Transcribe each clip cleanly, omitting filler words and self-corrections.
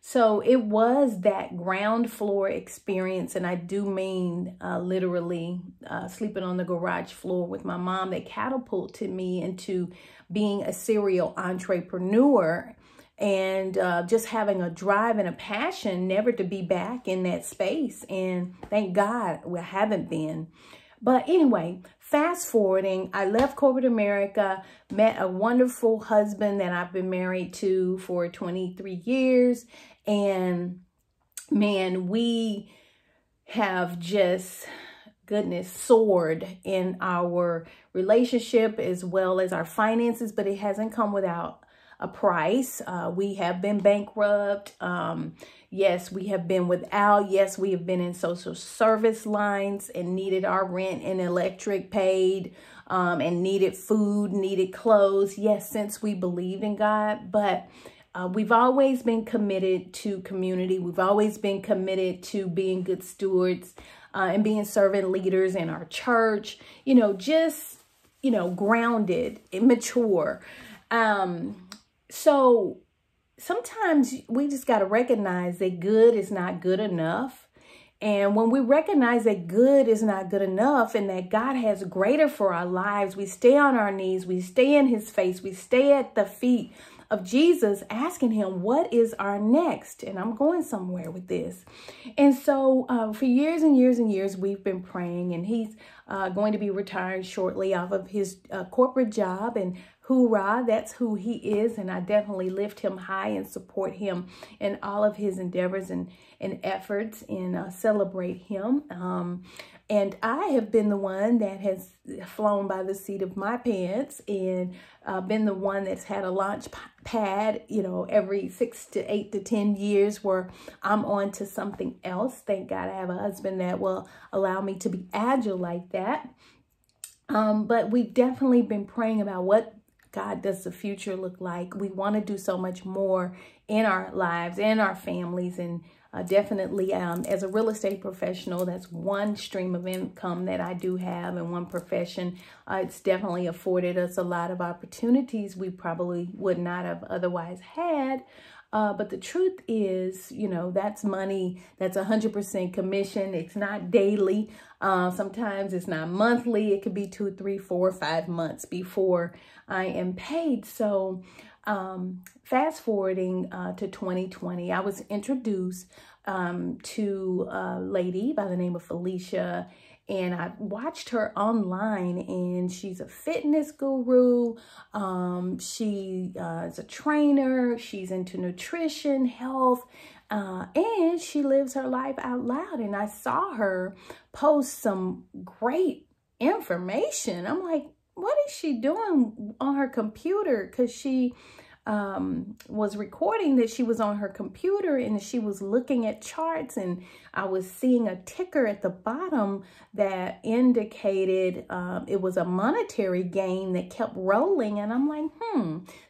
So it was that ground floor experience, and I do mean literally sleeping on the garage floor with my mom, that catapulted me into being a serial entrepreneur, and just having a drive and a passion never to be back in that space. And thank God we haven't been. But anyway, fast forwarding, I left corporate America, met a wonderful husband that I've been married to for 23 years. And man, we have just, goodness, soared in our relationship as well as our finances, but it hasn't come without a price. We have been bankrupt. Yes, we have been without. Yes, we have been in social service lines and needed our rent and electric paid, and needed food, needed clothes. Yes, since we believed in God, but we've always been committed to community. We've always been committed to being good stewards and being servant leaders in our church, just, grounded, immature. So sometimes we just got to recognize that good is not good enough. And when we recognize that good is not good enough and that God has greater for our lives, we stay on our knees, we stay in his face, we stay at the feet of Jesus, asking him, what is our next? And I'm going somewhere with this. And so for years and years and years, we've been praying, and he's going to be retiring shortly off of his corporate job, and hoorah, that's who he is. And I definitely lift him high and support him in all of his endeavors and efforts, and celebrate him. And I have been the one that has flown by the seat of my pants, and been the one that's had a launch pad, every 6 to 8 to 10 years where I'm on to something else. Thank God I have a husband that will allow me to be agile like that. But we've definitely been praying about what God does the future look like. We want to do so much more in our lives and our families, and definitely as a real estate professional, that's one stream of income that I do have, and one profession. It's definitely afforded us a lot of opportunities we probably would not have otherwise had. But the truth is, that's money that's 100% commission. It's not daily. Sometimes it's not monthly. It could be 2, 3, 4, 5 months before I am paid. So fast forwarding to 2020, I was introduced to a lady by the name of Felicia, and I watched her online, and she's a fitness guru. She is a trainer. She's into nutrition, health, and she lives her life out loud. And I saw her post some great information. I'm like, what is she doing on her computer? Because she was recording that she was on her computer, and she was looking at charts, and I was seeing a ticker at the bottom that indicated it was a monetary gain that kept rolling. And I'm like,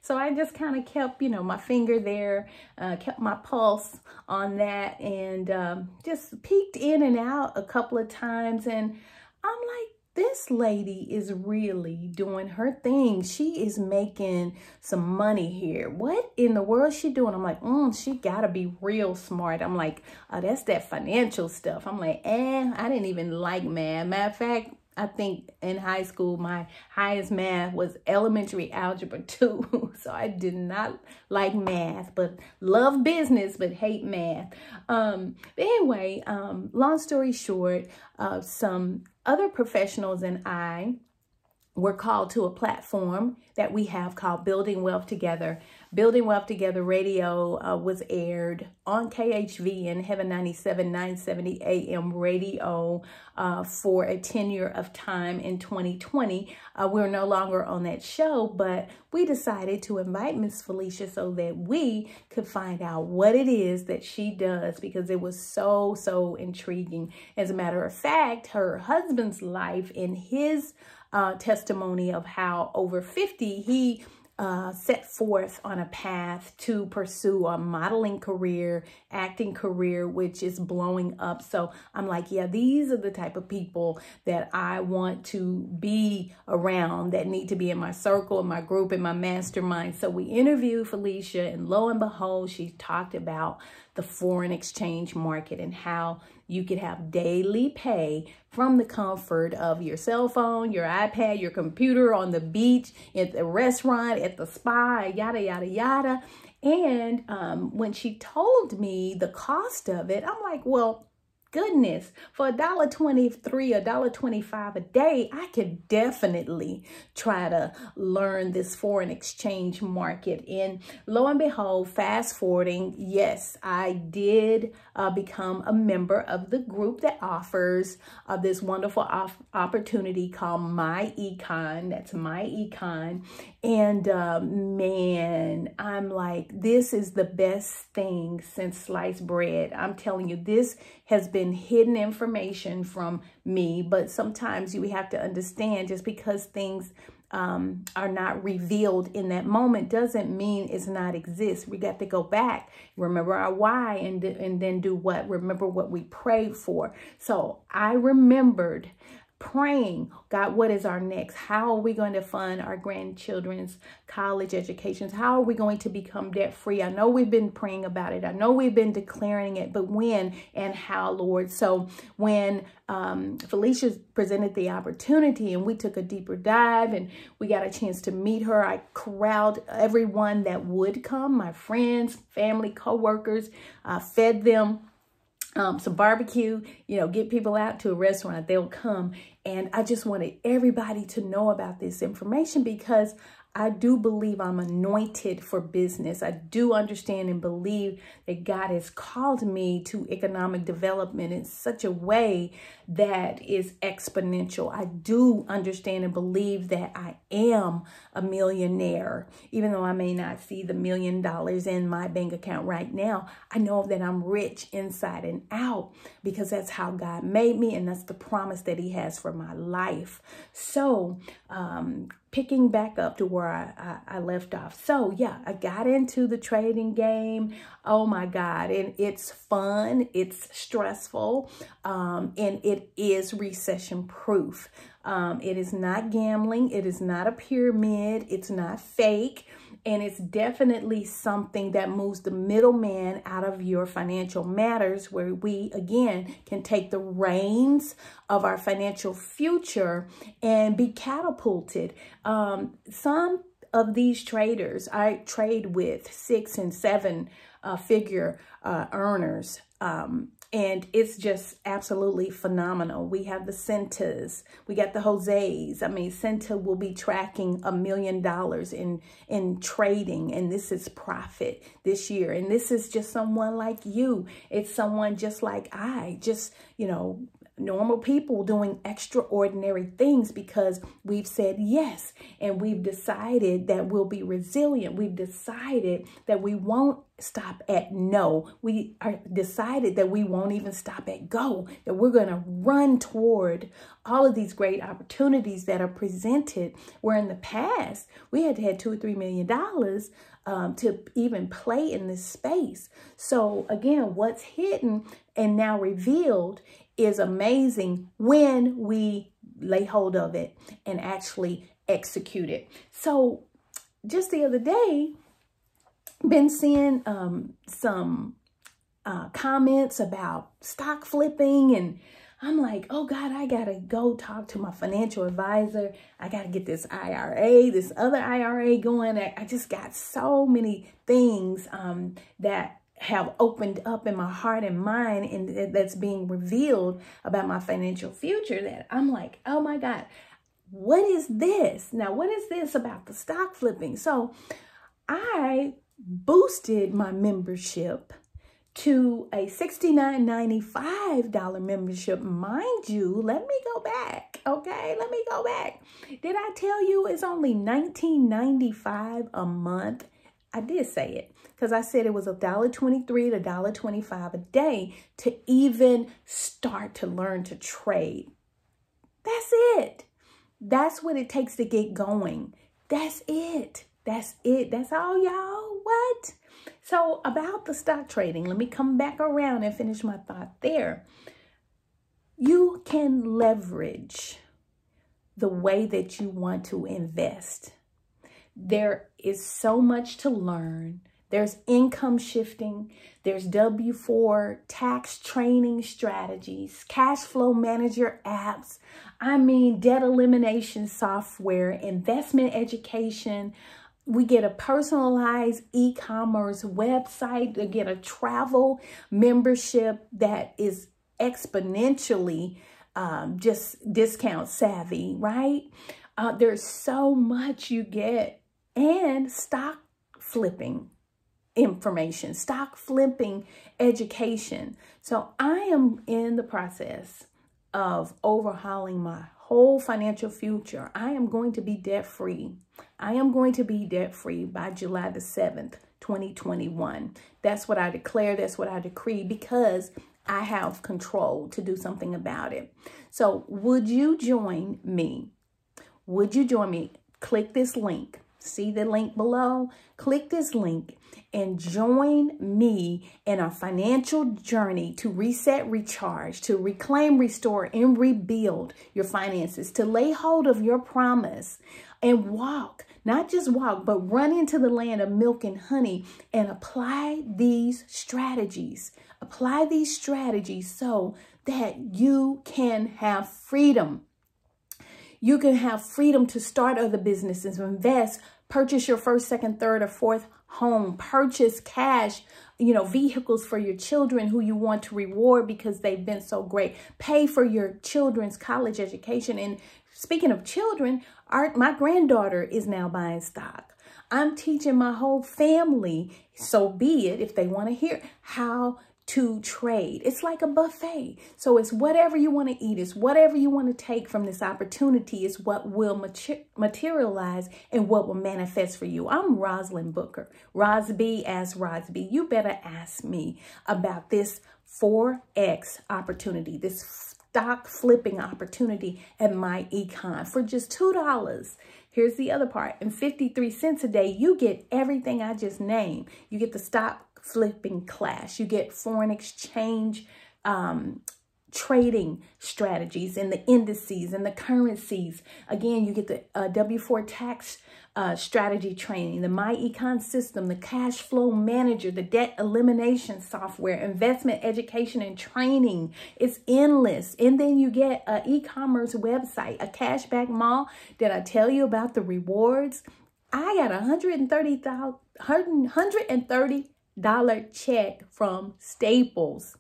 So I just kind of kept, my finger there, kept my pulse on that, and just peeked in and out a couple of times. And I'm like, this lady is really doing her thing. She is making some money here. What in the world is she doing? I'm like, she gotta be real smart. I'm like, oh, that's that financial stuff. I'm like, I didn't even like math. Matter of fact, I think in high school, my highest math was elementary algebra 2. So I did not like math, but love business, but hate math. But anyway, long story short, some other professionals and I were called to a platform that we have called Building Wealth Together. Building Wealth Together radio was aired on KHV and Heaven 97, 970 AM radio for a tenure of time in 2020. We're no longer on that show, but we decided to invite Miss Felicia so that we could find out what it is that she does, because it was so intriguing. As a matter of fact, her husband's life and his testimony of how over 50 he set forth on a path to pursue a modeling career, acting career, which is blowing up. So I'm like, yeah, these are the type of people that I want to be around, that need to be in my circle, in my group, in my mastermind. So we interviewed Felicia, and lo and behold, she talked about the foreign exchange market and how you could have daily pay from the comfort of your cell phone, your iPad, your computer, on the beach, at the restaurant, at the spa, yada, yada, yada. And when she told me the cost of it, I'm like, well, goodness, for $1.23, $1.25 a day, I could definitely try to learn this foreign exchange market. And lo and behold, fast forwarding, yes, I did become a member of the group that offers this wonderful opportunity called My Econ. That's My Econ. And man, I'm like, this is the best thing since sliced bread. I'm telling you, this has been hidden information from me, but sometimes we have to understand, just because things are not revealed in that moment doesn't mean it's not exist. We got to go back, remember our why, and then do what? Remember what we prayed for. So I remembered praying, God, what is our next? How are we going to fund our grandchildren's college educations? How are we going to become debt free? I know we've been praying about it. I know we've been declaring it, but when and how, Lord? So when Felicia presented the opportunity and we took a deeper dive and we got a chance to meet her, I corralled everyone that would come, my friends, family, co-workers, fed them some barbecue, get people out to a restaurant, they'll come. And I just wanted everybody to know about this information, because I do believe I'm anointed for business. I do understand and believe that God has called me to economic development in such a way that is exponential. I do understand and believe that I am a millionaire. Even though I may not see the $1 million in my bank account right now, I know that I'm rich inside and out, because that's how God made me, and that's the promise that He has for my life. So, picking back up to where I left off. So yeah, I got into the trading game. Oh my God. And it's fun. It's stressful. And it is recession proof. It is not gambling. It is not a pyramid. It's not fake. And it's definitely something that moves the middleman out of your financial matters, where we, again, can take the reins of our financial future and be catapulted. Some of these traders, I trade with 6 and 7 figure earners. And it's just absolutely phenomenal. We have the Centas, we got the Jose's. I mean, Centa will be tracking $1 million in trading, and this is profit this year. And this is just someone like you. It's someone just like I, just, normal people doing extraordinary things, because we've said yes, and we've decided that we'll be resilient. We've decided that we won't stop at no. We are decided that we won't even stop at go, that we're going to run toward all of these great opportunities that are presented, where in the past we had to have $2 or $3 million to even play in this space. So again, what's hidden and now revealed is amazing when we lay hold of it and actually execute it. So just the other day, been seeing some comments about stock flipping, and I'm like, oh God, I gotta go talk to my financial advisor. I gotta get this IRA, this other IRA going. I just got so many things that have opened up in my heart and mind, and that's being revealed about my financial future, that I'm like, oh my God, what is this? Now, what is this about the stock flipping? So I boosted my membership to a $69.95 membership. Mind you, let me go back, okay? Let me go back. Did I tell you it's only $19.95 a month? I did say it, because I said it was $1.23 to $1.25 a day to even start to learn to trade. That's it. That's what it takes to get going. That's it. That's it. That's all, y'all. What? So about the stock trading, let me come back around and finish my thought there. You can leverage the way that you want to invest. There is so much to learn. There's income shifting. There's W-4 tax training strategies, cash flow manager apps. Debt elimination software, investment education. We get a personalized e-commerce website. We get a travel membership that is exponentially just discount savvy, right? There's so much you get. And stock flipping information, stock flipping education. So I am in the process of overhauling my whole financial future. I am going to be debt-free. I am going to be debt-free by July the 7th, 2021. That's what I declare. That's what I decree, because I have control to do something about it. So would you join me? Would you join me? Click this link. See the link below? Click this link and join me in our financial journey to reset, recharge, to reclaim, restore, and rebuild your finances, to lay hold of your promise and walk, not just walk, but run into the land of milk and honey and apply these strategies. Apply these strategies so that you can have freedom. You can have freedom to start other businesses, invest, purchase your first, second, third, or fourth home, purchase cash, vehicles for your children who you want to reward because they've been so great. Pay for your children's college education. And speaking of children, my granddaughter is now buying stock. I'm teaching my whole family, so be it, if they want to hear, how to trade. It's like a buffet. So it's whatever you want to eat. It's whatever you want to take from this opportunity is what will materialize and what will manifest for you. I'm Rosalind Booker. Rosby, ask Rosby. You better ask me about this Forex opportunity, this stock flipping opportunity at my econ for just $2. Here's the other part. And 53 cents a day, you get everything I just named. You get the stock flipping class. You get foreign exchange trading strategies and the indices and the currencies. Again, you get the W-4 tax strategy training, the My Econ system, the cash flow manager, the debt elimination software, investment education and training. It's endless. And then you get an e-commerce website, a cashback mall. Did I tell you about the rewards? I got $130 check from Staples.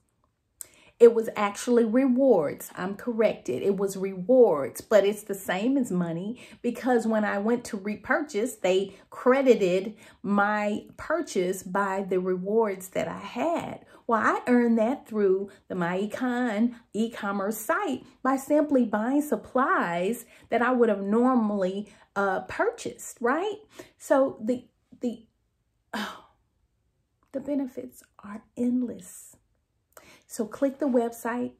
It was actually rewards. I'm corrected. It was rewards, but it's the same as money because when I went to repurchase, they credited my purchase by the rewards that I had. Well, I earned that through the My Econ e-commerce site by simply buying supplies that I would have normally purchased, right? So the benefits are endless. So click the website,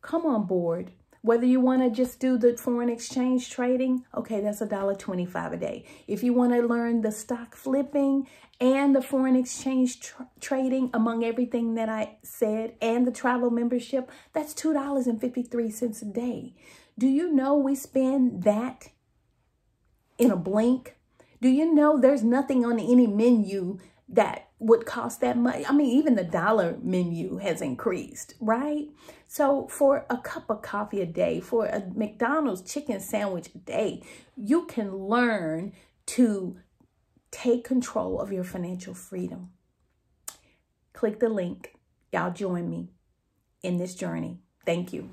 come on board. Whether you want to just do the foreign exchange trading, okay, that's $1.25 a day. If you want to learn the stock flipping and the foreign exchange trading among everything that I said and the travel membership, that's $2.53 a day. Do you know we spend that in a blink? Do you know there's nothing on any menu that would cost that much? I mean, even the dollar menu has increased, right? So for a cup of coffee a day, for a McDonald's chicken sandwich a day, you can learn to take control of your financial freedom. Click the link. Y'all join me in this journey. Thank you.